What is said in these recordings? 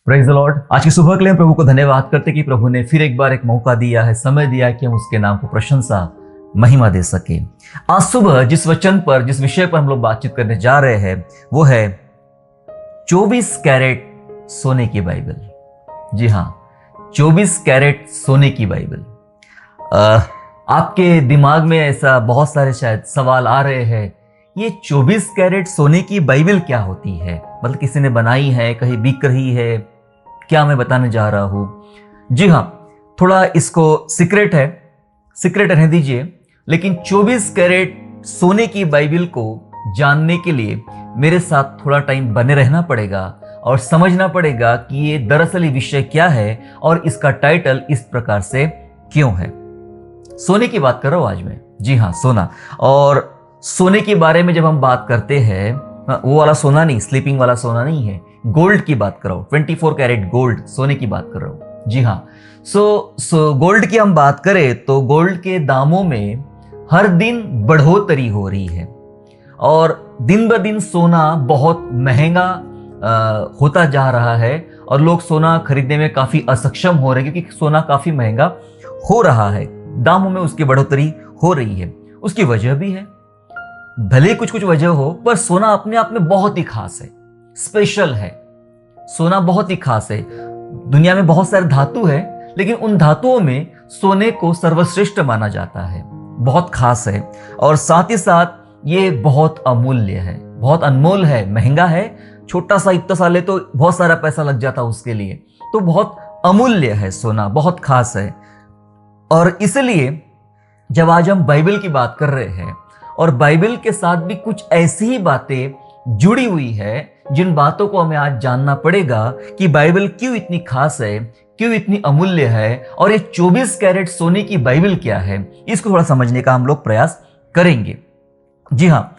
Praise the Lord. आज की सुबह के लिए हम प्रभु को धन्यवाद करते कि प्रभु ने फिर एक बार एक मौका दिया है, समय दिया है कि हम उसके नाम को प्रशंसा महिमा दे सके। आज सुबह जिस वचन पर, जिस विषय पर हम लोग बातचीत करने जा रहे हैं वो है 24 कैरेट सोने की बाइबल। जी हाँ, 24 कैरेट सोने की बाइबल। आपके दिमाग में ऐसा बहुत सारे शायद सवाल आ रहे हैं, ये 24 कैरेट सोने की बाइबल क्या होती है? मतलब किसी ने बनाई है, कहीं बिक रही है, क्या मैं बताने जा रहा हूं? जी हाँ, थोड़ा इसको सीक्रेट रहने दीजिए। लेकिन 24 कैरेट सोने की बाइबल को जानने के लिए मेरे साथ थोड़ा टाइम बने रहना पड़ेगा और समझना पड़ेगा कि ये दरअसल ये विषय क्या है और इसका टाइटल इस प्रकार से क्यों है। सोने की बात कर रहा हूं आज मैं। जी हाँ, सोना। और सोने के बारे में जब हम बात करते हैं, वो वाला सोना नहीं, स्लीपिंग वाला सोना नहीं है, गोल्ड की बात कर रहा हूं। 24 कैरेट गोल्ड, सोने की बात कर रहा हूं। जी हाँ, सो गोल्ड की हम बात करें तो गोल्ड के दामों में हर दिन बढ़ोतरी हो रही है और दिन ब दिन सोना बहुत महंगा होता जा रहा है और लोग सोना खरीदने में काफी असक्षम हो रहे हैं क्योंकि सोना काफी महंगा हो रहा है, दामों में उसकी बढ़ोतरी हो रही है। उसकी वजह भी है, भले कुछ कुछ वजह हो, पर सोना अपने आप में बहुत ही खास है, स्पेशल है। सोना बहुत ही खास है। दुनिया में बहुत सारे धातु है, लेकिन उन धातुओं में सोने को सर्वश्रेष्ठ माना जाता है, बहुत खास है। और साथ ही साथ ये बहुत अमूल्य है, बहुत अनमोल है, महंगा है। छोटा सा इतना सा ले तो बहुत सारा पैसा लग जाता उसके लिए, तो बहुत अमूल्य है सोना, बहुत खास है। और इसलिए जब आज हम बाइबल की बात कर रहे हैं और बाइबल के साथ भी कुछ ऐसी ही बातें जुड़ी हुई है जिन बातों को हमें आज जानना पड़ेगा कि बाइबल क्यों इतनी खास है, क्यों इतनी अमूल्य है, और ये 24 कैरेट सोने की बाइबल क्या है, इसको थोड़ा समझने का हम लोग प्रयास करेंगे। जी हाँ,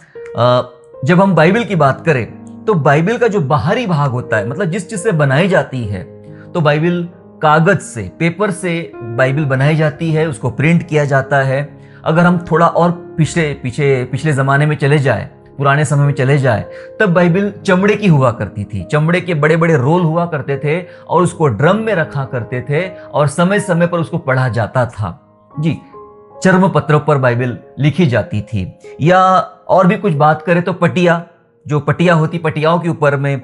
जब हम बाइबल की बात करें तो बाइबल का जो बाहरी भाग होता है, मतलब जिस चीज से बनाई जाती है, तो बाइबल कागज से, पेपर से बाइबल बनाई जाती है, उसको प्रिंट किया जाता है। अगर हम थोड़ा और पिछले जमाने में चले जाए, पुराने समय में चले जाए, तब बाइबल चमड़े की हुआ करती थी। चमड़े के बड़े बड़े रोल हुआ करते थे और उसको ड्रम में रखा करते थे और समय समय पर उसको पढ़ा जाता था। जी, चर्म पत्रों पर बाइबल लिखी जाती थी। या और भी कुछ बात करें तो पटिया, जो पटिया होती, पटियाओं के ऊपर में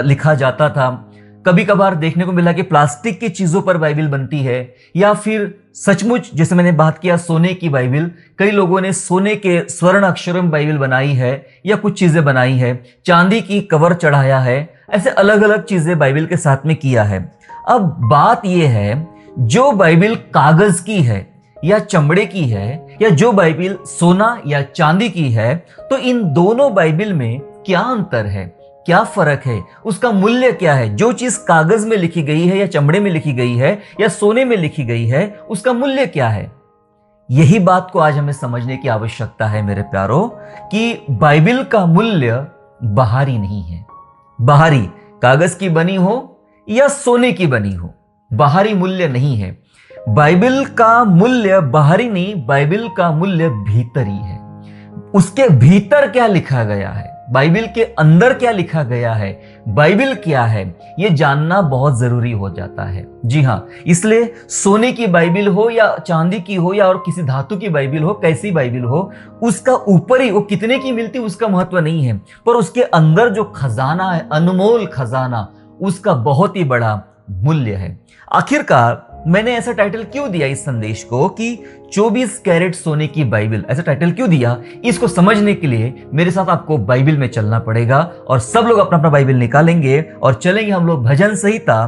लिखा जाता था। कभी कभार देखने को मिला कि प्लास्टिक की चीजों पर बाइबल बनती है, या फिर सचमुच जैसे मैंने बात किया सोने की बाइबल, कई लोगों ने सोने के स्वर्ण अक्षरों में बाइबल बनाई है या कुछ चीजें बनाई है, चांदी की कवर चढ़ाया है, ऐसे अलग अलग चीजें बाइबल के साथ में किया है। अब बात यह है, जो बाइबल कागज की है या चमड़े की है, या जो बाइबल सोना या चांदी की है, तो इन दोनों बाइबल में क्या अंतर है, क्या फर्क है, उसका मूल्य क्या है? जो चीज कागज में लिखी गई है या चमड़े में लिखी गई है या सोने में लिखी गई है, उसका मूल्य क्या है? यही बात को आज हमें समझने की आवश्यकता है मेरे प्यारों, कि बाइबल का मूल्य बाहरी नहीं है। बाहरी कागज की बनी हो या सोने की बनी हो, बाहरी मूल्य नहीं है। बाइबल का मूल्य बाहरी नहीं, बाइबल का मूल्य भीतरी है। उसके भीतर क्या लिखा गया है, बाइबल के अंदर क्या लिखा गया है, बाइबल क्या है, यह जानना बहुत जरूरी हो जाता है। जी हाँ, इसलिए सोने की बाइबल हो या चांदी की हो या और किसी धातु की बाइबल हो, कैसी बाइबल हो, उसका ऊपर ही वो कितने की मिलती उसका महत्व नहीं है, पर उसके अंदर जो खजाना है, अनमोल खजाना, उसका बहुत ही बड़ा मूल्य है। आखिरकार मैंने ऐसा टाइटल क्यों दिया इस संदेश को कि 24 कैरेट सोने की बाइबल, ऐसा टाइटल क्यों दिया? इसको समझने के लिए मेरे साथ आपको बाइबल में चलना पड़ेगा और सब लोग अपना अपना बाइबल निकालेंगे और चलेंगे हम लोग भजन संहिता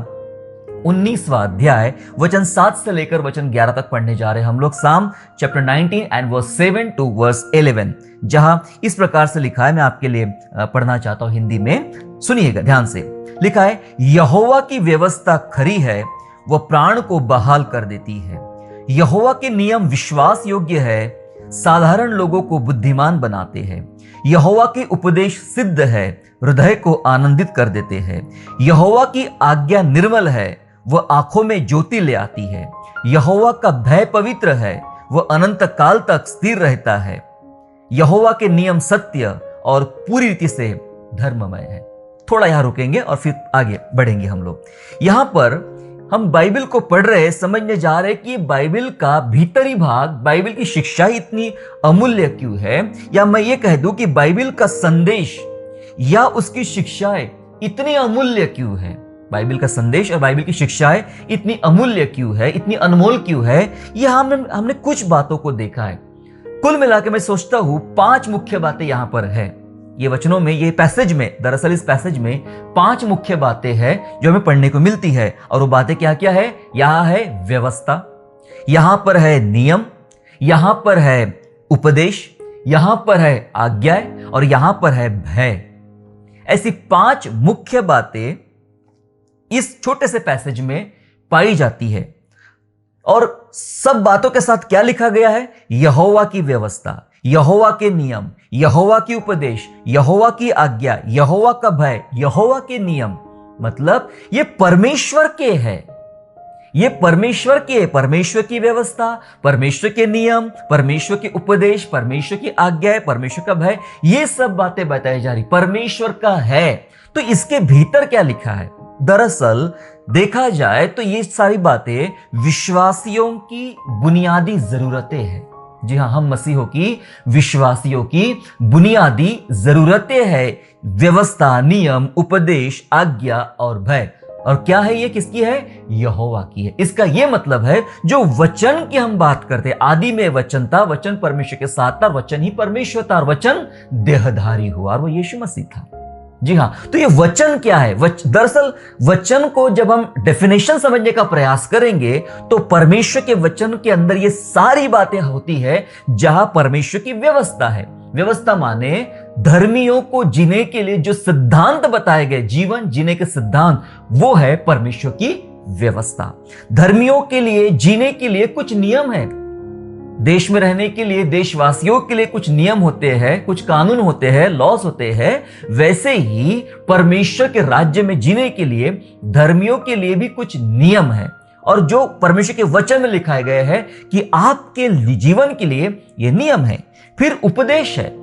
19वां अध्याय वचन 7 से लेकर वचन 11 तक पढ़ने जा रहे हैं हम लोग। Psalm chapter 19 and verse 7 to verse 11, जहां इस प्रकार से लिखा है, मैं आपके लिए पढ़ना चाहता हूं हिंदी में, सुनिएगा ध्यान से। लिखा है, यहोवा की व्यवस्था खरी है, वह प्राण को बहाल कर देती है। यहोवा के नियम विश्वास योग्य है, साधारण लोगों को बुद्धिमान बनाते हैं। यहोवा के उपदेश सिद्ध है, हृदय को आनंदित कर देते हैं। यहोवा की आज्ञा निर्मल है, वह आंखों में ज्योति ले आती है। यहोवा का भय पवित्र है, वह अनंत काल तक स्थिर रहता है। यहोवा के नियम सत्य और पूरी रीति से धर्ममय है। थोड़ा यहां रुकेंगे और फिर आगे बढ़ेंगे हम लोग। यहां पर हम बाइबल को पढ़ रहे, समझने जा रहे कि बाइबल का भीतरी भाग, बाइबल की शिक्षा इतनी अमूल्य क्यों है, या मैं ये कह दूं कि बाइबल का संदेश या उसकी शिक्षाएं इतनी अमूल्य क्यों है। बाइबल का संदेश और बाइबल की शिक्षाएं इतनी अमूल्य क्यों है, इतनी अनमोल क्यों है, यह हमने कुछ बातों को देखा है। कुल मिलाकर मैं सोचता हूं 5 मुख्य बातें यहां पर है। ये वचनों में, ये पैसेज में, दरअसल इस पैसेज में 5 मुख्य बातें हैं जो हमें पढ़ने को मिलती है। और वो बातें क्या क्या है? यहां है व्यवस्था, यहां पर है नियम, यहां पर है उपदेश, यहां पर है आज्ञाएं और यहां पर है भय। ऐसी 5 मुख्य बातें इस छोटे से पैसेज में पाई जाती है। और सब बातों के साथ क्या लिखा गया है? यहोवा की व्यवस्था, यहोवा के नियम, यहोवा की उपदेश, यहोवा की आज्ञा, यहोवा का भय, यहोवा के नियम। मतलब ये परमेश्वर के है, ये परमेश्वर के, परमेश्वर की व्यवस्था, परमेश्वर के नियम, परमेश्वर के उपदेश, परमेश्वर की आज्ञा, परमेश्वर का भय, ये सब बातें बताई जा रही परमेश्वर का है। तो इसके भीतर क्या लिखा है? दरअसल देखा जाए तो ये सारी बातें विश्वासियों की बुनियादी जरूरतें हैं। जी हां, हम मसीहों की, विश्वासियों की बुनियादी जरूरतें हैं। व्यवस्था, नियम, उपदेश, आज्ञा और भय। और क्या है ये? किसकी है? यहोवा की है। इसका यह मतलब है जो वचन की हम बात करते हैं, आदि में वचन था, वचन परमेश्वर के साथ था, वचन ही परमेश्वर था और वचन देहधारी हुआ और वो यीशु मसीह था। जी हां, तो ये वचन क्या है? दरअसल वचन को जब हम डेफिनेशन समझने का प्रयास करेंगे तो परमेश्वर के वचन के अंदर ये सारी बातें होती है जहां परमेश्वर की व्यवस्था है। व्यवस्था माने धर्मियों को जीने के लिए जो सिद्धांत बताए गए, जीवन जीने के सिद्धांत, वो है परमेश्वर की व्यवस्था। धर्मियों के लिए जीने के लिए कुछ नियम है, देश में रहने के लिए, देशवासियों के लिए कुछ नियम होते हैं, कुछ कानून होते हैं, लॉस होते हैं। वैसे ही परमेश्वर के राज्य में जीने के लिए धर्मियों के लिए भी कुछ नियम है, और जो परमेश्वर के वचन में लिखाए गए हैं कि आपके जीवन के लिए ये नियम है। फिर उपदेश है,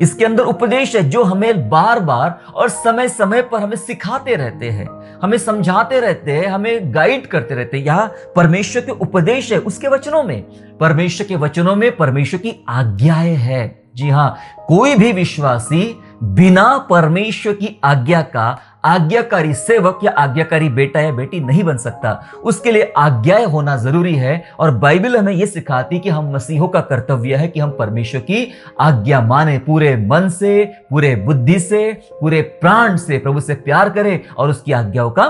इसके अंदर उपदेश है जो हमें बार बार और समय समय पर हमें सिखाते रहते हैं, हमें समझाते रहते हैं, हमें गाइड करते रहते हैं। यहां परमेश्वर के उपदेश है उसके वचनों में, परमेश्वर के वचनों में परमेश्वर की आज्ञाएं है। जी हां, कोई भी विश्वासी बिना परमेश्वर की आज्ञा का आज्ञाकारी सेवक या आज्ञाकारी बेटा या बेटी नहीं बन सकता। उसके लिए आज्ञाएं होना जरूरी है। और बाइबल हमें यह सिखाती कि हम मसीहों का कर्तव्य है कि हम परमेश्वर की आज्ञा माने, पूरे मन से, पूरे बुद्धि से, पूरे प्राण से प्रभु से प्यार करें और उसकी आज्ञाओं का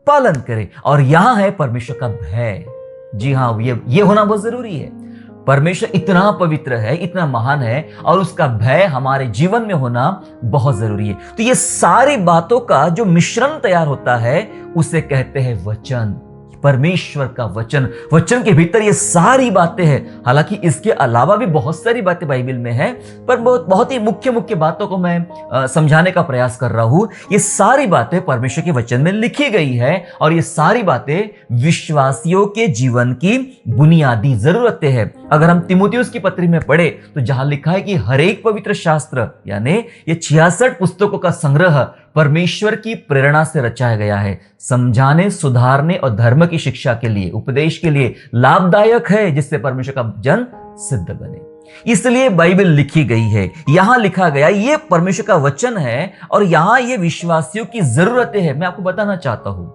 पालन करें। और यहां है परमेश्वर का भय। जी हां, ये होना बहुत जरूरी है। परमेश्वर इतना पवित्र है, इतना महान है, और उसका भय हमारे जीवन में होना बहुत जरूरी है। तो ये सारी बातों का जो मिश्रण तैयार होता है उसे कहते हैं वचन, परमेश्वर का वचन। वचन के भीतर ये सारी बातें हैं। हालांकि इसके अलावा भी बहुत सारी बातें बाइबल में हैं, पर बहुत ही मुख्य मुख्य बातों को मैं समझाने का प्रयास कर रहा हूं। ये सारी बातें परमेश्वर के वचन में लिखी गई है, और ये सारी बातें विश्वासियों के जीवन की बुनियादी जरूरतें हैं। अगर हम तीमुथियुस की पत्री में पढ़े तो जहां लिखा है कि हर एक पवित्र शास्त्र, यानी ये 66 पुस्तकों का संग्रह परमेश्वर की प्रेरणा से रचाया गया है, समझाने, सुधारने और धर्म की शिक्षा के लिए, उपदेश के लिए लाभदायक है, जिससे परमेश्वर का जन सिद्ध बने। इसलिए बाइबल लिखी गई है। यहां लिखा गया ये परमेश्वर का वचन है, और यहां ये विश्वासियों की जरूरतें हैं। मैं आपको बताना चाहता हूं,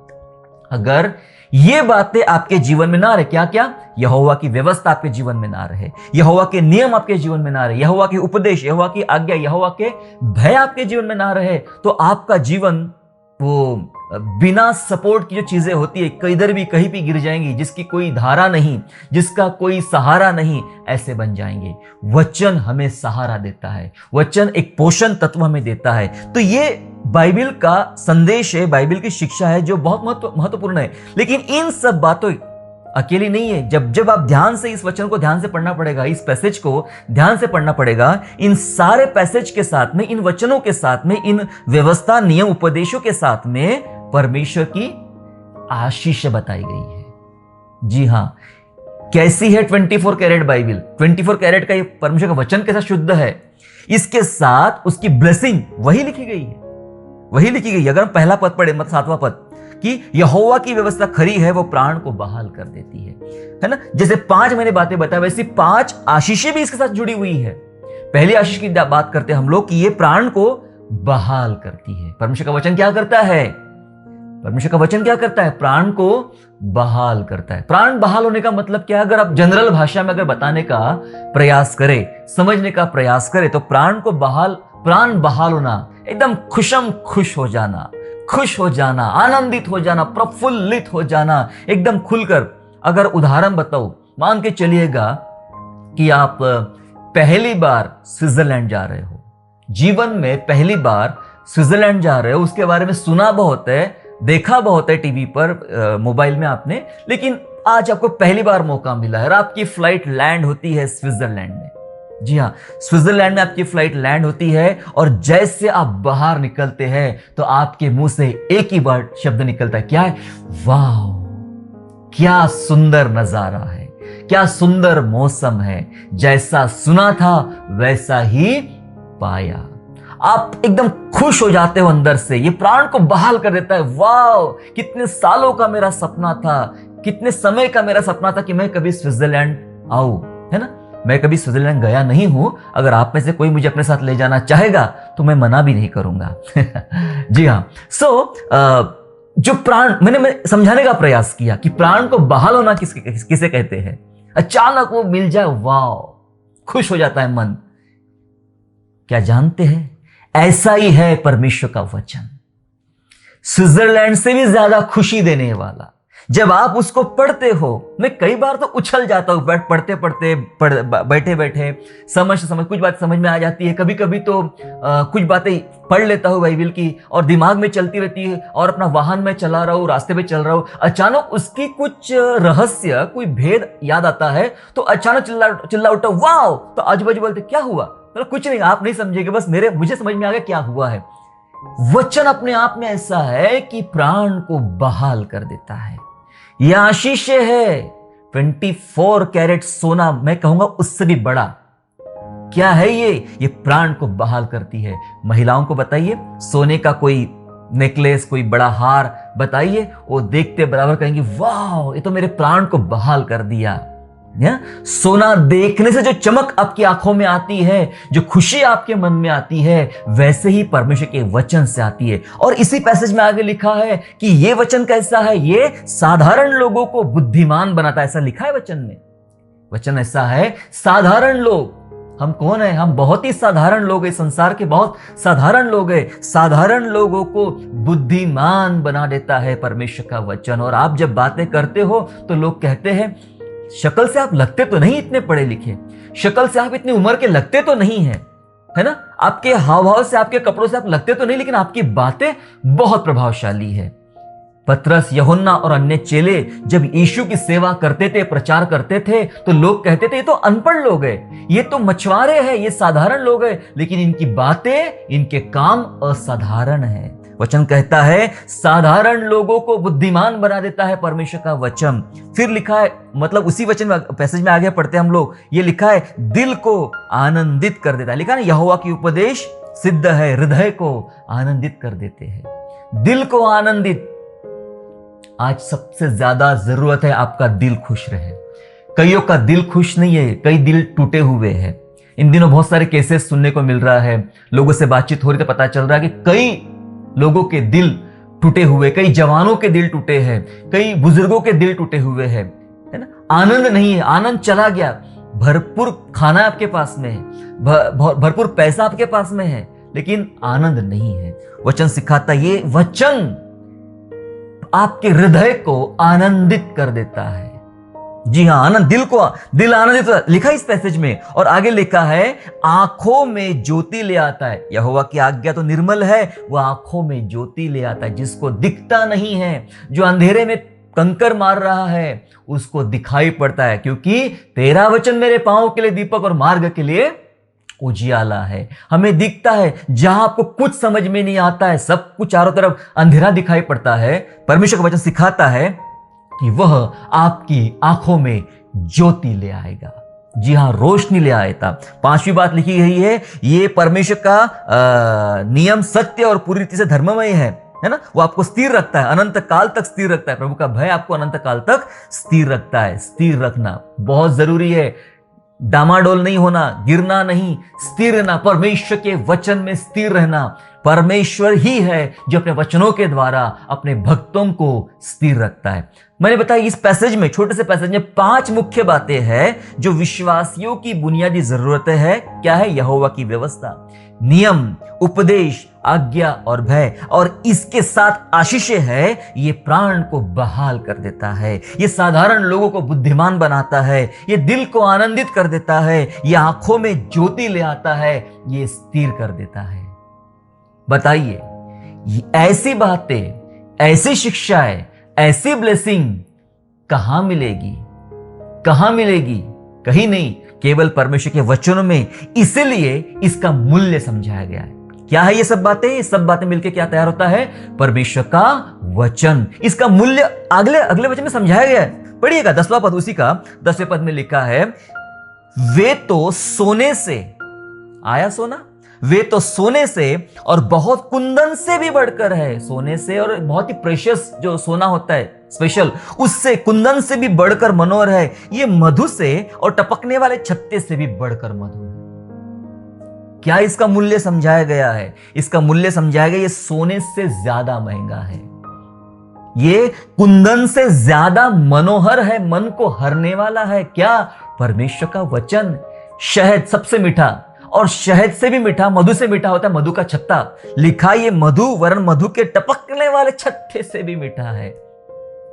अगर ये बातें आपके जीवन में ना रहे, क्या क्या? यहोवा की व्यवस्था आपके जीवन में ना रहे, यहोवा के नियम आपके जीवन में ना रहे, यहोवा के उपदेश, यहोवा की आज्ञा, यहोवा के भय आपके जीवन में ना रहे, तो आपका जीवन वो बिना सपोर्ट की जो चीजें होती है, किधर भी कहीं भी गिर जाएंगी, जिसकी कोई धारा नहीं, जिसका कोई सहारा नहीं, ऐसे बन जाएंगे। वचन हमें सहारा देता है, वचन एक पोषण तत्व हमें देता है। तो ये बाइबल का संदेश है, बाइबल की शिक्षा है जो बहुत महत्वपूर्ण है। लेकिन इन सब बातों अकेली नहीं है। जब आप ध्यान से इस वचन को ध्यान से पढ़ना पड़ेगा, इस पैसेज को ध्यान से पढ़ना पड़ेगा, इन सारे पैसेज के साथ में, इन वचनों के साथ में, इन व्यवस्था, नियम, उपदेशों के साथ में परमेश्वर की आशीष बताई गई है। जी हां, कैसी है 24 कैरेट बाइबल? 24 कैरेट का ये परमेश्वर का वचन कैसा शुद्ध है, इसके साथ उसकी ब्लेसिंग वही लिखी गई है। वही लिखी गई। अगर हम पहला पद पढ़े, मतलब 7वां पद, कि यहोवा की व्यवस्था खरी है, वो प्राण को बहाल कर देती है ना। जैसे 5 मैंने बातें बताई, वैसे 5 आशीषें भी इसके साथ जुड़ी हुई है। पहली आशीष की बात करते हैं हम लोग कि ये प्राण को बहाल करती है। परमेश्वर का वचन क्या करता है? परमेश्वर का वचन क्या करता है? प्राण को बहाल करता है। प्राण बहाल होने का मतलब क्या है? अगर आप जनरल भाषा में अगर बताने का प्रयास करें, समझने का प्रयास करें, तो प्राण बहाल होना, एकदम खुश हो जाना, खुश हो जाना, आनंदित हो जाना, प्रफुल्लित हो जाना, एकदम खुलकर। अगर उदाहरण बताओ, मान के चलिएगा कि आप पहली बार स्विट्जरलैंड जा रहे हो, जीवन में पहली बार स्विट्जरलैंड जा रहे हो, उसके बारे में सुना बहुत है, देखा बहुत है टीवी पर, मोबाइल में आपने, लेकिन आज आपको पहली बार मौका मिला है और आपकी फ्लाइट लैंड होती है स्विट्जरलैंड में। जी हाँ, स्विट्जरलैंड में आपकी फ्लाइट लैंड होती है और जैसे आप बाहर निकलते हैं तो आपके मुंह से एक ही वर्ड शब्द निकलता है, क्या है? वाह, क्या सुंदर नजारा है, क्या सुंदर मौसम है, जैसा सुना था वैसा ही पाया। आप एकदम खुश हो जाते हो अंदर से। ये प्राण को बहाल कर देता है। वाह, कितने सालों का मेरा सपना था, कितने समय का मेरा सपना था कि मैं कभी स्विट्जरलैंड आऊं, है ना। मैं कभी स्विट्जरलैंड गया नहीं हूं। अगर आप में से कोई मुझे अपने साथ ले जाना चाहेगा तो मैं मना भी नहीं करूंगा। जी हाँ। जो प्राण, मैंने समझाने का प्रयास किया कि प्राण को बहाल होना किसे कहते हैं। अचानक वो मिल जाए, वाह, खुश हो जाता है मन। क्या जानते हैं, ऐसा ही है परमेश्वर का वचन, स्विट्जरलैंड से भी ज्यादा खुशी देने वाला। जब आप उसको पढ़ते हो, मैं कई बार तो उछल जाता हूं बैठे बैठे, समझ कुछ बात समझ में आ जाती है। कभी कभी तो कुछ बातें पढ़ लेता हूं बाइबल की और दिमाग में चलती रहती है, और अपना वाहन में चला रहा हूं, रास्ते पे चल रहा हूं, अचानक उसकी कुछ रहस्य, कोई भेद याद आता है तो अचानक चिल्ला उठा, वाह। तो आजू बाजू बोलते क्या हुआ? मतलब कुछ नहीं, आप नहीं समझेंगे, बस मुझे समझ में आ गया क्या हुआ है। वचन अपने आप में ऐसा है कि प्राण को बहाल कर देता है। यह आशीष है। 24 कैरेट सोना, मैं कहूंगा उससे भी बड़ा। क्या है ये प्राण को बहाल करती है। महिलाओं को बताइए, सोने का कोई नेकलेस, कोई बड़ा हार बताइए, वो देखते बराबर कहेंगे, वाह, ये तो मेरे प्राण को बहाल कर दिया। सोना देखने से जो चमक आपकी आंखों में आती है, जो खुशी आपके मन में आती है, वैसे ही परमेश्वर के वचन से आती है। और इसी पैसेज में आगे लिखा है कि ये वचन कैसा है? ये साधारण लोगों को बुद्धिमान बनाता है, ऐसा लिखा है वचन में। वचन ऐसा है, साधारण लोग, हम कौन है? हम बहुत ही साधारण लोग हैं, संसार के बहुत साधारण लोग हैं। साधारण लोगों को बुद्धिमान बना देता है परमेश्वर का वचन। और आप जब बातें करते हो तो लोग कहते हैं, शक्ल से आप लगते तो नहीं इतने पढ़े लिखे, शक्ल से आप इतनी उम्र के लगते तो नहीं है ना, आपके हाव भाव से, आपके कपड़ों से आप लगते तो नहीं, लेकिन आपकी बातें बहुत प्रभावशाली है। पतरस, यूहन्ना और अन्य चेले जब यीशु की सेवा करते थे, प्रचार करते थे, तो लोग कहते थे ये तो अनपढ़ लोग हैं, ये तो मछुआरे हैं, ये साधारण लोग हैं, लेकिन इनकी बातें, इनके काम असाधारण है। वचन कहता है साधारण लोगों को बुद्धिमान बना देता है परमेश्वर का वचन। फिर लिखा है, मतलब उसी वचन में, पैसेज में आगे पढ़ते हैं हम लोग, ये लिखा है दिल को आनंदित कर देता है। लिखा है ना, यहोवा की उपदेश सिद्ध है, हृदय को आनंदित कर देते हैं, दिल को आनंदित। आज सबसे ज्यादा जरूरत है आपका दिल खुश रहे। कईयों का दिल खुश नहीं है, कई दिल टूटे हुए हैं। इन दिनों बहुत सारे केसेस सुनने को मिल रहा है, लोगों से बातचीत हो रही तो पता चल रहा है कि कई लोगों के दिल टूटे हुए, कई जवानों के दिल टूटे हैं, कई बुजुर्गों के दिल टूटे हुए हैं, है ना। आनंद नहीं है, आनंद चला गया। भरपूर खाना आपके पास में है, भरपूर पैसा आपके पास में है, लेकिन आनंद नहीं है। वचन सिखाता, ये वचन आपके हृदय को आनंदित कर देता है। जी हाँ, आनंद, दिल आनंदित लिखा इस पैसेज में। और आगे लिखा है आंखों में ज्योति ले आता है। यहोवा की आज्ञा तो निर्मल है, वह आंखों में ज्योति ले आता है। जिसको दिखता नहीं है, जो अंधेरे में कंकर मार रहा है, उसको दिखाई पड़ता है, क्योंकि तेरा वचन मेरे पांव के लिए दीपक और मार्ग के लिए उजियाला है। हमें दिखता है, जहां आपको कुछ समझ में नहीं आता है, सब कुछ चारों तरफ अंधेरा दिखाई पड़ता है, परमेश्वर का वचन सिखाता है कि वह आपकी आंखों में ज्योति ले आएगा। जी हाँ, रोशनी ले आया था। पांचवी बात लिखी गई है, ये परमेश्वर का नियम सत्य और पूरी रीति से धर्ममय है ना। वो आपको स्थिर रखता है, अनंत काल तक स्थिर रखता है। प्रभु का भय आपको अनंत काल तक स्थिर रखता है। स्थिर रखना बहुत जरूरी है, डामाडोल नहीं होना, गिरना नहीं, स्थिर रहना, परमेश्वर के वचन में स्थिर रहना। परमेश्वर ही है जो अपने वचनों के द्वारा अपने भक्तों को स्थिर रखता है। मैंने बताया इस पैसेज में, छोटे से पैसेज में 5 मुख्य बातें हैं जो विश्वासियों की बुनियादी जरूरतें है। क्या है? यहोवा की व्यवस्था, नियम, उपदेश, आज्ञा और भय, और इसके साथ आशीषें है। ये प्राण को बहाल कर देता है, ये साधारण लोगों को बुद्धिमान बनाता है, ये दिल को आनंदित कर देता है, ये आंखों में ज्योति ले आता है, ये स्थिर कर देता है। बताइए, ऐसी बातें, ऐसी शिक्षाएं, ऐसी ब्लेसिंग कहां मिलेगी? कहां मिलेगी? कहीं नहीं, केवल परमेश्वर के वचनों में। इसीलिए इसका मूल्य समझाया गया है। क्या है ये सब बातें? ये सब बातें मिलकर क्या तैयार होता है? परमेश्वर का वचन। इसका मूल्य अगले वचन में समझाया गया है। पढ़िएगा 10वां पद, उसी का 10वें पद में लिखा है, वे तो सोने से, आया सोना, वे तो सोने से और बहुत कुंदन से भी बढ़कर है। सोने से और बहुत ही प्रेशियस जो सोना होता है, स्पेशल, उससे, कुंदन से भी बढ़कर मनोहर है। ये मधु से और टपकने वाले छत्ते से भी बढ़कर मधु है। क्या इसका मूल्य समझाया गया है? इसका मूल्य समझाया गया, ये सोने से ज्यादा महंगा है, ये कुंदन से ज्यादा मनोहर है, मन को हरने वाला है। क्या? परमेश्वर का वचन। शहद सबसे मीठा, और शहद से भी मीठा, मधु से मीठा होता है मधु का छत्ता। लिखा ये मधु वरन मधु के टपकने वाले छत्ते से भी मीठा है।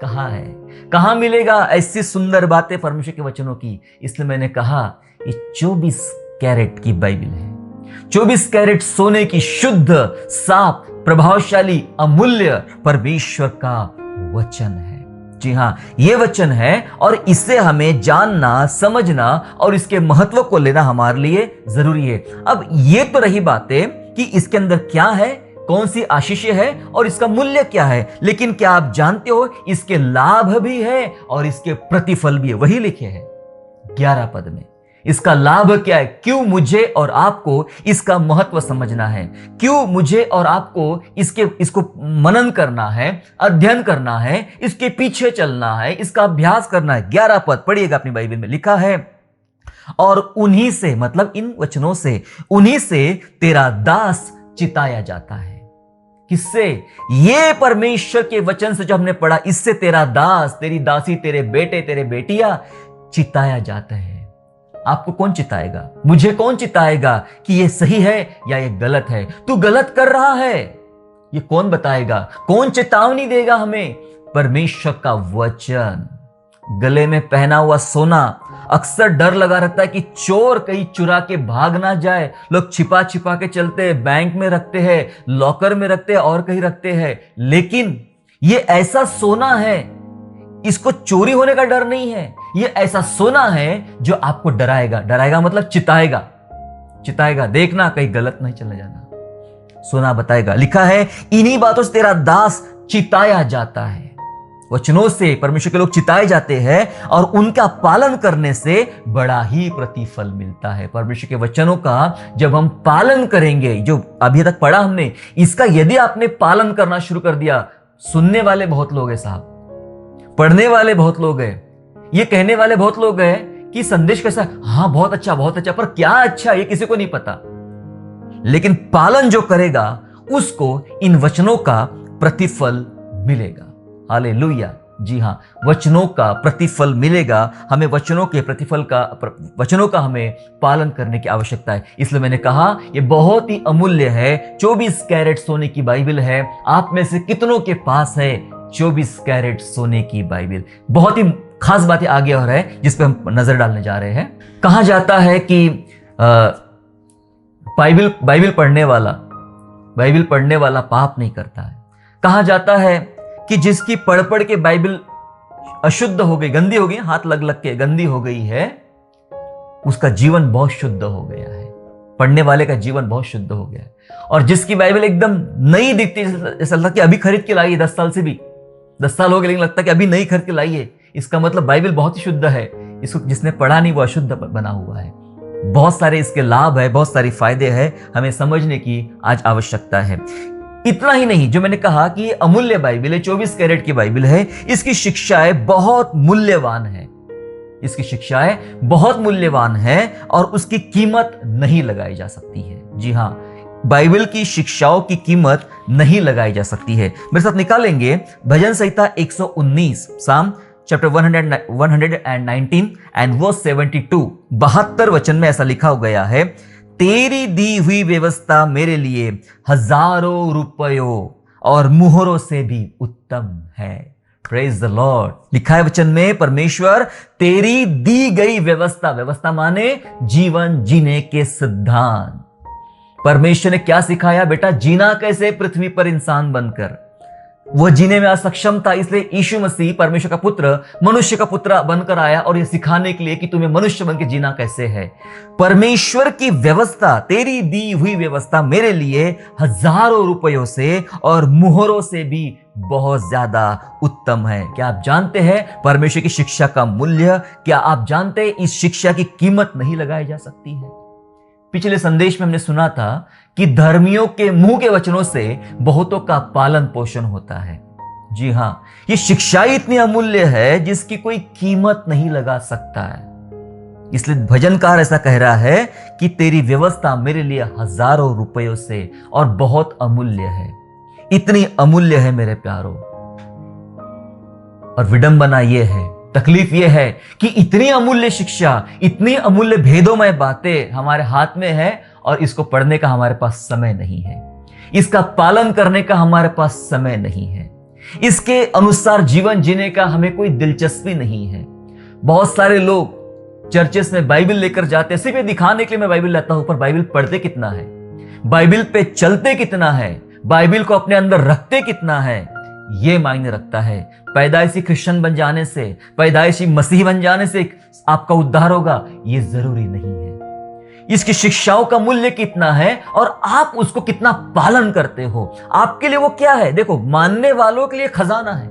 कहां है? कहां मिलेगा ऐसी सुंदर बातें परमेश्वर के वचनों की? इसलिए मैंने कहा ये 24 कैरेट की बाइबल है। 24 कैरेट सोने की शुद्ध, साफ, प्रभावशाली, अमूल्य परमेश्वर का वचन है। जी हाँ, ये वचन है और इसे हमें जानना, समझना और इसके महत्व को लेना हमारे लिए जरूरी है। अब ये तो रही बातें कि इसके अंदर क्या है, कौन सी आशीषें है और इसका मूल्य क्या है। लेकिन क्या आप जानते हो इसके लाभ भी है और इसके प्रतिफल भी है। वही लिखे हैं 11 पद में। इसका लाभ क्या है? क्यों मुझे और आपको इसका महत्व समझना है? क्यों मुझे और आपको इसको मनन करना है, अध्ययन करना है, इसके पीछे चलना है, इसका अभ्यास करना है? 11 पद पढ़िएगा अपनी बाइबल में, लिखा है, और उन्हीं से, मतलब इन वचनों से, उन्हीं से तेरा दास चिताया जाता है। किससे? ये परमेश्वर के वचन से जो हमने पढ़ा, इससे तेरा दास, तेरी दासी, तेरे बेटे, तेरे बेटियां चिताया जाता है। आपको कौन चिताएगा? मुझे कौन चिताएगा कि ये सही है या ये गलत है? तू गलत कर रहा है, ये कौन बताएगा? कौन चेतावनी देगा हमें? परमेश्वर का वचन। गले में पहना हुआ सोना, अक्सर डर लगा रहता है कि चोर कहीं चुरा के भाग ना जाए। लोग छिपा छिपा के चलते हैं, बैंक में रखते हैं, लॉकर में रखते हैं और कहीं रखते हैं। लेकिन ये ऐसा सोना है, इसको चोरी होने का डर नहीं है। ये ऐसा सोना है जो आपको डराएगा। डराएगा मतलब चिताएगा। चिताएगा, देखना कहीं गलत नहीं चले जाना। सोना बताएगा। लिखा है, इन्हीं बातों से तेरा दास चिताया जाता है। वचनों से परमेश्वर के लोग चिताए जाते हैं और उनका पालन करने से बड़ा ही प्रतिफल मिलता है। परमेश्वर के वचनों का जब हम पालन करेंगे, जो अभी तक पढ़ा हमने, इसका यदि आपने पालन करना शुरू कर दिया, सुनने वाले बहुत लोग हैं साहब, पढ़ने वाले बहुत लोग हैं, ये कहने वाले बहुत लोग हैं कि संदेश कैसा? हाँ बहुत अच्छा, बहुत अच्छा, पर क्या अच्छा ये किसी को नहीं पता। लेकिन पालन जो करेगा उसको इन वचनों का प्रतिफल मिलेगा। हालेलुया। जी हाँ, वचनों का प्रतिफल मिलेगा। हमें वचनों के प्रतिफल का, वचनों का हमें पालन करने की आवश्यकता है। इसलिए मैंने कहा ये बहुत ही अमूल्य है। 24 कैरेट सोने की बाइबल है। आप में से कितनों के पास है 24 कैरेट सोने की बाइबल? बहुत ही खास बातें आगे और है जिस पे हम नजर डालने जा रहे हैं। कहा जाता है कि बाइबल पढ़ने वाला पाप नहीं करता है। कहा जाता है कि जिसकी पढ़ के बाइबल अशुद्ध हो गई, गंदी हो गई, हाथ लग के गंदी हो गई है, उसका जीवन बहुत शुद्ध हो गया है। पढ़ने वाले का जीवन बहुत शुद्ध हो गया है। और जिसकी बाइबल एकदम नई दिखती है, ऐसा लगता है कि अभी खरीद के लाई है, 10 साल से भी 10 साल हो गए, लेकिन लगता है कि अभी नई खरीद के लाई है, इसका मतलब बाइबल बहुत ही शुद्ध है। इसको जिसने पढ़ा नहीं वो अशुद्ध बना हुआ है। बहुत सारे इसके लाभ है, बहुत सारे फायदे हैं, हमें समझने की आज आवश्यकता है। इतना ही नहीं, जो मैंने कहा कि ये अमूल्य बाइबिल है, 24 कैरेट की बाइबिल है, इसकी शिक्षाएं बहुत मूल्यवान है, इसकी शिक्षाएं बहुत मूल्यवान है और उसकी कीमत नहीं लगाई जा सकती है। जी हाँ, बाइबल की शिक्षाओं की कीमत नहीं लगाई जा सकती है। मेरे साथ निकालेंगे भजन संहिता 119, साम चैप्टर 119 एंड वर्स 72, 72 वचन में ऐसा लिखा गया है, तेरी दी हुई व्यवस्था मेरे लिए हजारों रुपयों और मुहरों से भी उत्तम है। Praise the Lord. लिखा है वचन में, परमेश्वर तेरी दी गई व्यवस्था, व्यवस्था माने जीवन जीने के सिद्धांत। परमेश्वर ने क्या सिखाया? बेटा जीना कैसे पृथ्वी पर इंसान बनकर। वह जीने में असक्षम था, इसलिए यीशु मसीह परमेश्वर का पुत्र, मनुष्य का पुत्र बनकर आया और यह सिखाने के लिए कि तुम्हें मनुष्य बनकर जीना कैसे है। परमेश्वर की व्यवस्था, तेरी दी हुई व्यवस्था मेरे लिए हजारों रुपयों से और मुहरों से भी बहुत ज्यादा उत्तम है। क्या आप जानते हैं परमेश्वर की शिक्षा का मूल्य? क्या आप जानते हैं इस शिक्षा की कीमत नहीं लगाई जा सकती है? पिछले संदेश में हमने सुना था कि धर्मियों के मुंह के वचनों से बहुतों का पालन पोषण होता है। जी हां, ये शिक्षा इतनी अमूल्य है जिसकी कोई कीमत नहीं लगा सकता है। इसलिए भजनकार ऐसा कह रहा है कि तेरी व्यवस्था मेरे लिए हजारों रुपयों से और बहुत अमूल्य है, इतनी अमूल्य है मेरे प्यारों। और विडंबना यह है, तकलीफ यह है कि इतनी अमूल्य शिक्षा, इतनी अमूल्य भेदोमय बातें हमारे हाथ में है और इसको पढ़ने का हमारे पास समय नहीं है, इसका पालन करने का हमारे पास समय नहीं है, इसके अनुसार जीवन जीने का हमें कोई दिलचस्पी नहीं है। बहुत सारे लोग चर्चेस में बाइबल लेकर जाते हैं सिर्फ ये दिखाने के लिए मैं बाइबल लाता हूं, पर बाइबल पढ़ते कितना है, बाइबल पे चलते कितना है, बाइबल को अपने अंदर रखते कितना है, ये मायने रखता है। पैदाइशी क्रिश्चियन बन जाने से, पैदाइशी मसीही बन जाने से आपका उद्धार होगा, ये जरूरी नहीं है। इसकी शिक्षाओं का मूल्य कितना है और आप उसको कितना पालन करते हो, आपके लिए वो क्या है। देखो, मानने वालों के लिए खजाना है,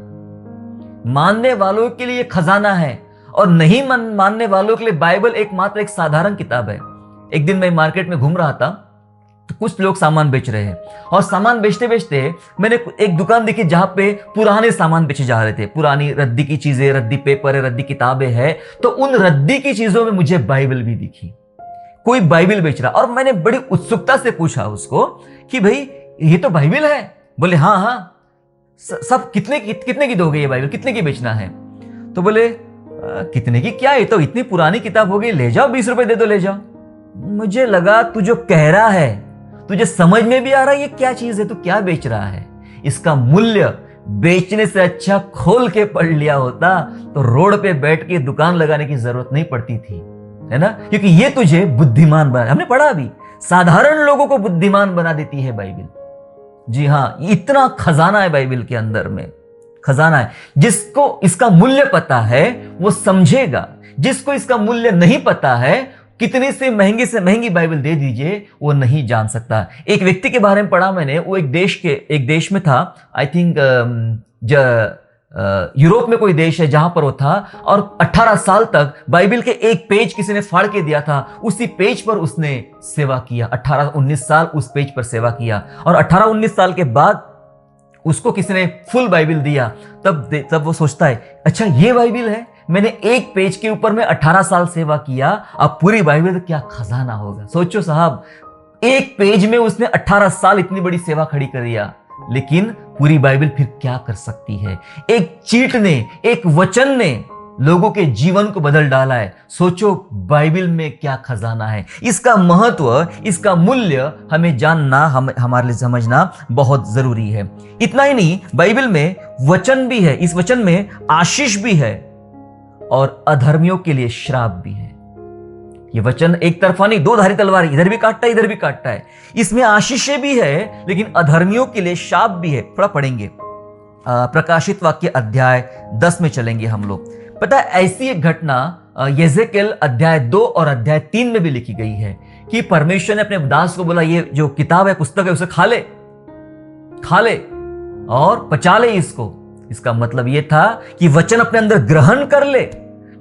मानने वालों के लिए खजाना है, और नहीं मानने वालों के लिए बाइबल एकमात्र एक साधारण किताब है। एक दिन मैं मार्केट में घूम रहा था तो कुछ लोग सामान बेच रहे हैं, और सामान बेचते बेचते मैंने एक दुकान देखी जहां पे पुराने सामान बेचे जा रहे थे, पुरानी रद्दी की चीजें, रद्दी पेपर है, रद्दी किताबें हैं। तो उन रद्दी की चीजों में मुझे बाइबल भी दिखी, कोई बाइबल बेच रहा, और मैंने बड़ी उत्सुकता से पूछा उसको कि भाई ये तो बाइबल है। बोले हाँ हाँ, सब कितने की दोगे ये बाइबल, कितने की बेचना है? तो बोले कितने की क्या, ये तो इतनी पुरानी किताब हो गई, ले जाओ 20 रुपए दे दो, ले जाओ। मुझे लगा तू जो कह रहा है, तुझे समझ में भी आ रहा है ये क्या चीज है, तू क्या बेच रहा है। इसका मूल्य बेचने से अच्छा खोल के पढ़ लिया होता तो रोड पे बैठ के दुकान लगाने की जरूरत नहीं पड़ती थी, है ना, क्योंकि ये तुझे बुद्धिमान बना, हमने पढ़ा भी, साधारण लोगों को बुद्धिमान बना देती है बाइबल। जी हाँ, इतना खजाना है बाइबल के अंदर में, खजाना है। जिसको इसका मूल्य पता है वो समझेगा, जिसको इसका मूल्य नहीं पता है, कितनी से महंगी बाइबल दे दीजिए, वो नहीं जान सकता। एक व्यक्ति के बारे में पढ़ा मैंने, वो एक देश में था, आई थिंक यूरोप में कोई देश है जहां पर वो था, और 18 साल तक बाइबल के एक पेज किसी ने फाड़ के दिया था, उसी पेज पर उसने सेवा किया, 18-19 साल उस पेज पर सेवा किया, और 18-19 साल के बाद उसको किसी ने फुल बाइबल दिया। तब वो सोचता है, अच्छा ये बाइबल है, मैंने एक पेज के ऊपर में 18 साल सेवा किया, अब पूरी बाइबल क्या खजाना होगा। सोचो साहब, एक पेज में उसने 18 साल इतनी बड़ी सेवा खड़ी कर दिया, लेकिन पूरी बाइबल फिर क्या कर सकती है। एक चीट ने, एक वचन ने लोगों के जीवन को बदल डाला है। सोचो बाइबल में क्या खजाना है। इसका महत्व, इसका मूल्य हमें जानना, हमारे लिए समझना बहुत जरूरी है। इतना ही नहीं, बाइबल में वचन भी है, इस वचन में आशीष भी है और अधर्मियों के लिए श्राप भी है। ये वचन एक तरफा नहीं, दो धारी तलवार, इधर भी काटता है, इधर भी काटता है। इसमें आशीषें भी है, लेकिन अधर्मियों के लिए शाप भी है। थोड़ा पढ़ेंगे, प्रकाशित वाक्य अध्याय 10 में चलेंगे हम लोग। पता है, ऐसी एक घटना यहेजकेल अध्याय 2 और अध्याय 3 में भी लिखी गई है कि परमेश्वर ने अपने दास को बोला, ये जो किताब है, पुस्तक है, उसे खा ले और पचा ले इसको। इसका मतलब यह था कि वचन अपने अंदर ग्रहण कर ले,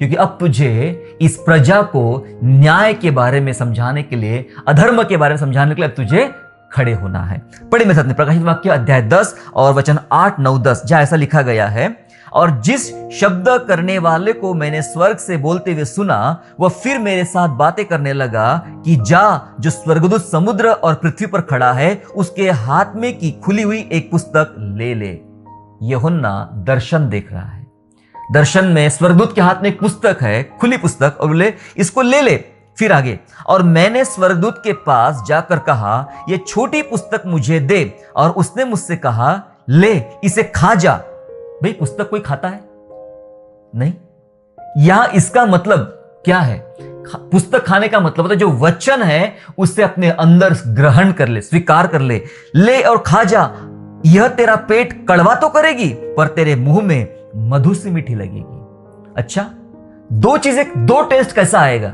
क्योंकि अब तुझे इस प्रजा को न्याय के बारे में समझाने के लिए, अधर्म के बारे में समझाने के लिए अब तुझे खड़े होना है। पढ़े मेरे साथ में प्रकाशित वाक्य अध्याय 10 और वचन 8, 9, 10, जहां ऐसा लिखा गया है, और जिस शब्द करने वाले को मैंने स्वर्ग से बोलते हुए सुना, वह फिर मेरे साथ बातें करने लगा कि जा, जो स्वर्गदूत समुद्र और पृथ्वी पर खड़ा है उसके हाथ में की खुली हुई एक पुस्तक ले ले। यूहन्ना दर्शन देख रहा है। दर्शन में स्वर्गदूत के हाथ में एक पुस्तक है, खुली पुस्तक, और बोले इसको ले ले। फिर आगे, और मैंने स्वर्गदूत के पास जाकर कहा, यह छोटी पुस्तक मुझे दे, और उसने मुझसे कहा, ले इसे खा जा। भाई पुस्तक कोई खाता है? नहीं। यहां इसका मतलब क्या है? पुस्तक खाने का मतलब होता है जो वचन है उसे अपने अंदर ग्रहण कर ले, स्वीकार कर ले। ले और खा जा, यह तेरा पेट कड़वा तो करेगी पर तेरे मुंह में मधु से मीठी लगेगी। अच्छा, दो चीजें, दो टेस्ट कैसा आएगा?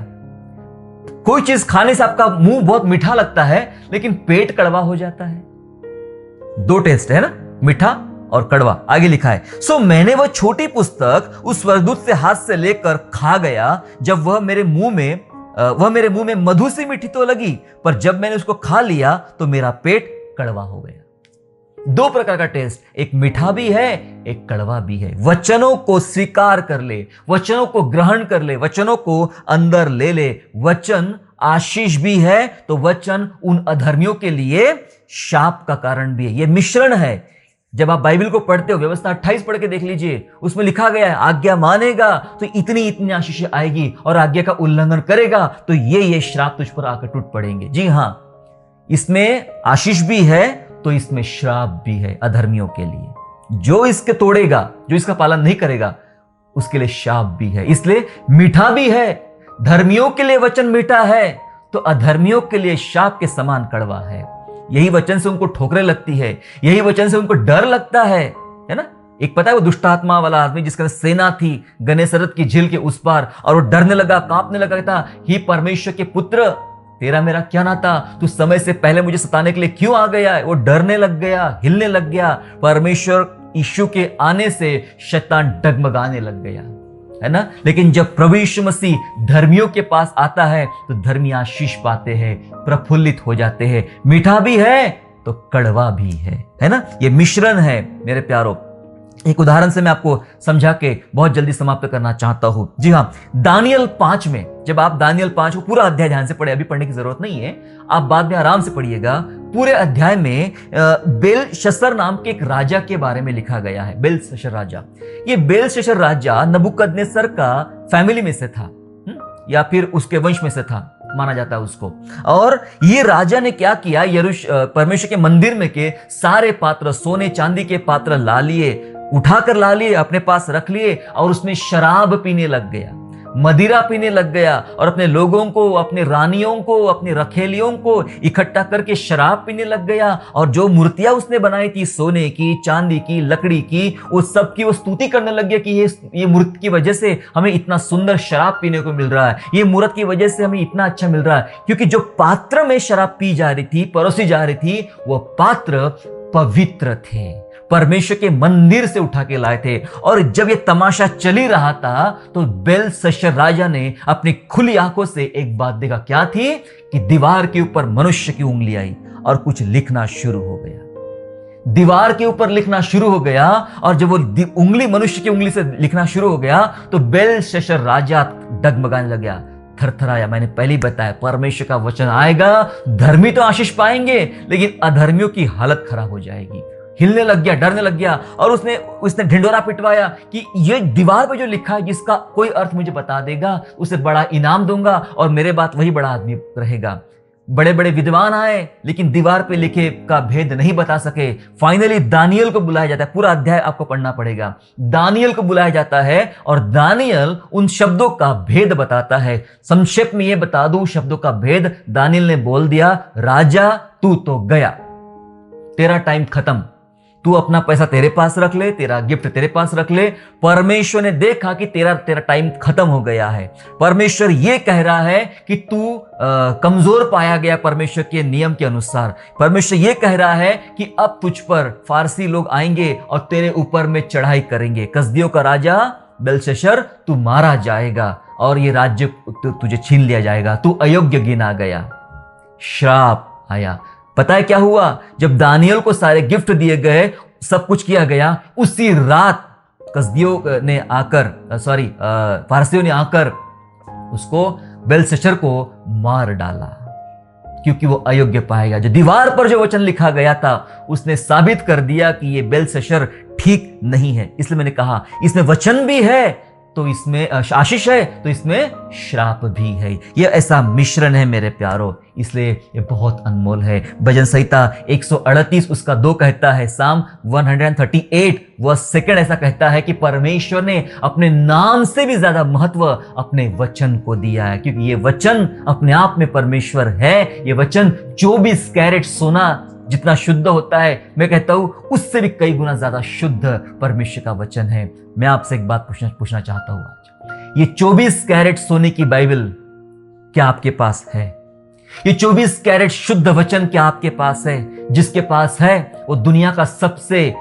कोई चीज खाने से आपका मुंह बहुत मीठा लगता है लेकिन पेट कड़वा हो जाता है। दो टेस्ट है ना, मीठा और कड़वा। आगे लिखा है, सो मैंने वह छोटी पुस्तक उस स्वर्गदूत से हाथ से लेकर खा गया। जब वह मेरे मुंह में मधु से मीठी तो लगी, पर जब मैंने उसको खा लिया तो मेरा पेट कड़वा हो गया। दो प्रकार का टेस्ट, एक मीठा भी है, एक कड़वा भी है। वचनों को स्वीकार कर ले, वचनों को ग्रहण कर ले, वचनों को अंदर ले ले। वचन आशीष भी है तो वचन उन अधर्मियों के लिए शाप का कारण भी है। यह मिश्रण है। जब आप बाइबल को पढ़ते हो, व्यवस्था 28 पढ़ के देख लीजिए, उसमें लिखा गया है आज्ञा मानेगा तो इतनी आशीष आएगी, और आज्ञा का उल्लंघन करेगा तो ये श्राप तुझ पर आकर टूट पड़ेंगे। जी हां, इसमें आशीष भी है तो इसमें श्राप भी है अधर्मियों के लिए। जो इसके तोड़ेगा, जो इसका पालन नहीं करेगा, उसके लिए शाप भी है। इसलिए मीठा भी है। धर्मियों के लिए वचन मीठा है तो अधर्मियों के लिए शाप के समान कड़वा है। यही वचन से उनको ठोकरें लगती है, यही वचन से उनको डर लगता है ना। एक पता है वो दुष्ट आत्मा वाला आदमी जिसका सेना थी गनेसरत की झील के उस पार, और वो डरने लगा, कांपने लगा, था ही परमेश्वर के पुत्र, तेरा मेरा क्या नाता, तू समय से पहले मुझे सताने के लिए क्यों आ गया है? वो डरने लग गया, हिलने लग गया। परमेश्वर यीशु के आने से शैतान डगमगाने लग गया, है ना। लेकिन जब प्रभु यीशु मसीह धर्मियों के पास आता है तो धर्मी आशीष पाते हैं, प्रफुल्लित हो जाते हैं। मीठा भी है तो कड़वा भी है ना। ये मिश्रण है मेरे प्यारों। एक उदाहरण से मैं आपको समझा के बहुत जल्दी समाप्त करना चाहता हूं। जी हां, दानियल 5 में, जब आप दानियल 5 को पूरा अध्याय ध्यान से पढ़े, अभी पढ़ने की जरूरत नहीं है, आप बाद में आराम से पढ़िएगा। पूरे अध्याय में बेलशस्सर नाम के एक राजा के बारे में लिखा गया है। बेलशस्सर राजा, ये बेलशस्सर राजा नबूकदनेस्सर का फैमिली में से था, या फिर उसके वंश में से था, माना जाता है उसको। और ये राजा ने क्या किया, परमेश्वर के मंदिर में के सारे पात्र, सोने चांदी के पात्र ला लिए, उठाकर ला लिए, अपने पास रख लिए, और उसमें शराब पीने लग गया, मदिरा पीने लग गया, और अपने लोगों को, अपने रानियों को, अपने रखेलियों को इकट्ठा करके शराब पीने लग गया। और जो मूर्तियां उसने बनाई थी सोने की, चांदी की, लकड़ी की, वो सब की वो स्तुति करने लग गया कि ये मूर्त की वजह से हमें इतना सुंदर शराब पीने को मिल रहा है, ये मूर्त की वजह से हमें इतना अच्छा मिल रहा है। क्योंकि जो पात्र में शराब पी जा रही थी, परोसी जा रही थी, वो पात्र पवित्र थे, परमेश्वर के मंदिर से उठा के लाए थे। और जब ये तमाशा चल ही रहा था तो बेलशस्सर राजा ने अपनी खुली आंखों से एक बात देखा। क्या थी? कि दीवार के ऊपर मनुष्य की उंगली आई और कुछ लिखना शुरू हो गया। दीवार के ऊपर लिखना शुरू हो गया, और जब वो उंगली मनुष्य की उंगली से लिखना शुरू हो गया तो बेलशस्सर राजा डगमगाने लग गया, थरथराया। मैंने पहले ही बताया, परमेश्वर का वचन आएगा, धर्मी तो आशीष पाएंगे लेकिन अधर्मियों की हालत खराब हो जाएगी। हिलने लग गया, डरने लग गया, और उसने ढिंडोरा पिटवाया कि ये दीवार पे जो लिखा है जिसका कोई अर्थ मुझे बता देगा उसे बड़ा इनाम दूंगा, और मेरे बात वही बड़ा आदमी रहेगा। बड़े बड़े विद्वान आए लेकिन दीवार पे लिखे का भेद नहीं बता सके। फाइनली दानियल को बुलाया जाता है, पूरा अध्याय आपको पढ़ना पड़ेगा। दानियल को बुलाया जाता है और दानियल उन शब्दों का भेद बताता है। संक्षेप में ये बता दूं शब्दों का भेद। दानियल ने बोल दिया, राजा तू तो गया, तेरा टाइम खत्म, तू अपना पैसा तेरे पास रख ले, तेरा गिफ्ट तेरे पास रख ले। परमेश्वर ने देखा कि तेरा टाइम खत्म हो गया है। परमेश्वर ये कह रहा है कि तू कमजोर पाया गया परमेश्वर के नियम के अनुसार। परमेश्वर ये कह रहा है कि अब तुझ पर फारसी लोग आएंगे और तेरे ऊपर में चढ़ाई करेंगे। कसदियों का राजा बेलशस्सर तू मारा जाएगा और ये राज्य तुझे छीन लिया जाएगा, तू अयोग्य गिना गया। श्राप आया। पता है क्या हुआ? जब दानियल को सारे गिफ्ट दिए गए, सब कुछ किया गया, उसी रात कसदियों ने आकर फारसियों ने आकर उसको बेलशस्सर को मार डाला, क्योंकि वो अयोग्य पाएगा। जो दीवार पर जो वचन लिखा गया था उसने साबित कर दिया कि ये बेलशस्सर ठीक नहीं है। इसलिए मैंने कहा इसमें वचन भी है तो इसमें आशीष है, तो इसमें श्राप भी है। ये ऐसा मिश्रण है मेरे प्यारो, इसलिए ये बहुत अनमोल है। भजन संहिता 138 उसका 2 कहता है, साम 138 वर्स 2 ऐसा कहता है कि परमेश्वर ने अपने नाम से भी ज्यादा महत्व अपने वचन को दिया है, क्योंकि ये वचन अपने आप में परमेश्वर है। ये वचन 24 कैरेट सोना जितना शुद्ध होता है, मैं कहता हूं उससे भी कई गुना ज्यादा शुद्ध परमेश्वर का वचन है। मैं आपसे एक बात पूछना चाहता हूं आज, ये 24 कैरेट सोने की बाइबल क्या आपके पास है? ये 24 कैरेट शुद्ध वचन क्या आपके पास है? जिसके पास है वो दुनिया का सबसे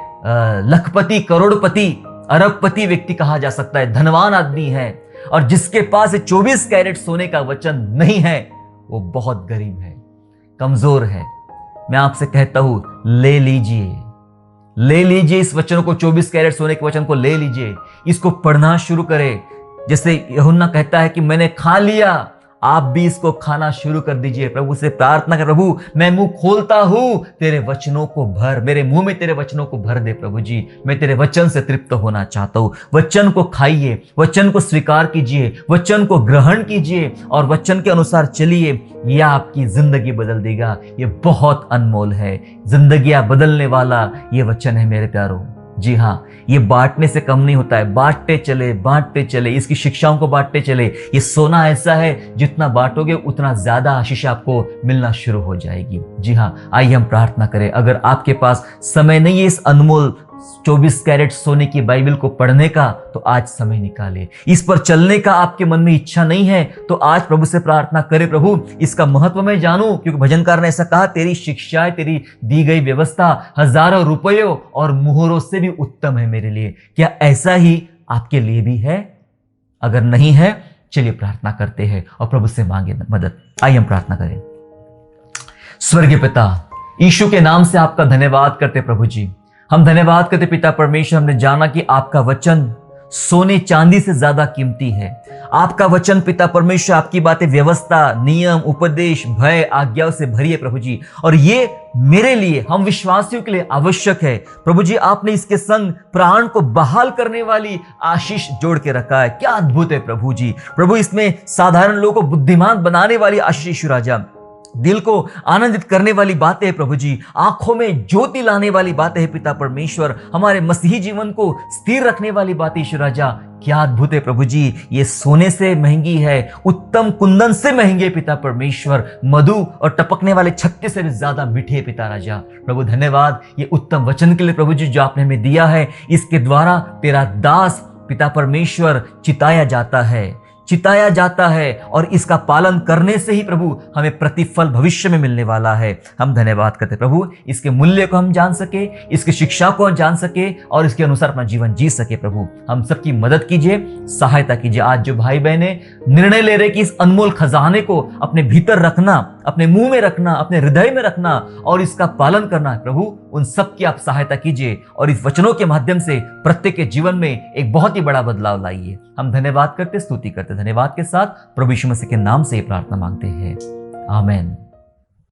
लखपति, करोड़पति, अरबपति व्यक्ति कहा जा सकता है, धनवान आदमी है। और जिसके पास 24 कैरेट सोने का वचन नहीं है वो बहुत गरीब है, कमजोर है। मैं आपसे कहता हूं ले लीजिए इस वचन को, 24 कैरेट सोने के वचन को ले लीजिए, इसको पढ़ना शुरू करें। जैसे यूहन्ना कहता है कि मैंने खा लिया, आप भी इसको खाना शुरू कर दीजिए। प्रभु से प्रार्थना कर, प्रभु मैं मुंह खोलता हूं, तेरे वचनों को भर, मेरे मुंह में तेरे वचनों को भर दे प्रभु जी। मैं तेरे वचन से तृप्त होना चाहता हूं। वचन को खाइए, वचन को स्वीकार कीजिए, वचन को ग्रहण कीजिए और वचन के अनुसार चलिए। यह आपकी जिंदगी बदल देगा। ये बहुत अनमोल है, जिंदगियां बदलने वाला ये वचन है मेरे प्यारों। जी हाँ, ये बांटने से कम नहीं होता है, बांटते चले, इसकी शिक्षाओं को बांटते चले। ये सोना ऐसा है, जितना बांटोगे उतना ज्यादा आशीष आपको मिलना शुरू हो जाएगी। जी हाँ, आइए हम प्रार्थना करें। अगर आपके पास समय नहीं है इस अनमोल 24 कैरेट सोने की बाइबल को पढ़ने का, तो आज समय निकाले। इस पर चलने का आपके मन में इच्छा नहीं है तो आज प्रभु से प्रार्थना करें, प्रभु इसका महत्व मैं जानूं, क्योंकि भजनकार ने ऐसा कहा, तेरी शिक्षाएं, तेरी दी गई व्यवस्था हजारों रुपयों और मुहरों से भी उत्तम है मेरे लिए। क्या ऐसा ही आपके लिए भी है? अगर नहीं है, चलिए प्रार्थना करते हैं और प्रभु से मांगे मदद। आइए हम प्रार्थना करें। स्वर्गीय पिता, यीशु के नाम से आपका धन्यवाद करते प्रभु जी। हम धन्यवाद करते पिता परमेश्वर, हमने जाना कि आपका वचन सोने चांदी से ज्यादा कीमती है। आपका वचन पिता परमेश्वर, आपकी बातें व्यवस्था, नियम, उपदेश, भय, आज्ञाओं से भरी है प्रभु जी। और ये मेरे लिए, हम विश्वासियों के लिए आवश्यक है प्रभु जी। आपने इसके संग प्राण को बहाल करने वाली आशीष जोड़ के रखा है। क्या अद्भुत है प्रभु जी। प्रभु इसमें साधारण लोगों को बुद्धिमान बनाने वाली आशीष राजा, दिल को आनंदित करने वाली बातें हैं प्रभु जी, आंखों में ज्योति लाने वाली बातें हैं पिता परमेश्वर, हमारे मसीही जीवन को स्थिर रखने वाली बातें ईश्वर राजा। क्या अद्भुत है प्रभु जी। ये सोने से महंगी है, उत्तम कुंदन से महंगे पिता परमेश्वर, मधु और टपकने वाले छत्ते से भी ज्यादा मीठे पिता राजा। प्रभु धन्यवाद ये उत्तम वचन के लिए प्रभु जी, जो आपने हमें दिया है। इसके द्वारा तेरा दास पिता परमेश्वर चिताया जाता है और इसका पालन करने से ही प्रभु हमें प्रतिफल भविष्य में मिलने वाला है। हम धन्यवाद करते प्रभु, इसके मूल्य को हम जान सके, इसकी शिक्षा को हम जान सके और इसके अनुसार अपना जीवन जी सके। प्रभु हम सबकी मदद कीजिए, सहायता कीजिए। आज जो भाई बहने निर्णय ले रहे कि इस अनमोल खजाने को अपने भीतर रखना, अपने मुंह में रखना, अपने हृदय में रखना और इसका पालन करना है, प्रभु उन सब की आप सहायता कीजिए और इस वचनों के माध्यम से प्रत्येक के जीवन में एक बहुत ही बड़ा बदलाव लाइए। हम धन्यवाद करते, स्तुति करते, धन्यवाद के साथ प्रभु यीशु मसीह के नाम से प्रार्थना मांगते हैं, आमेन।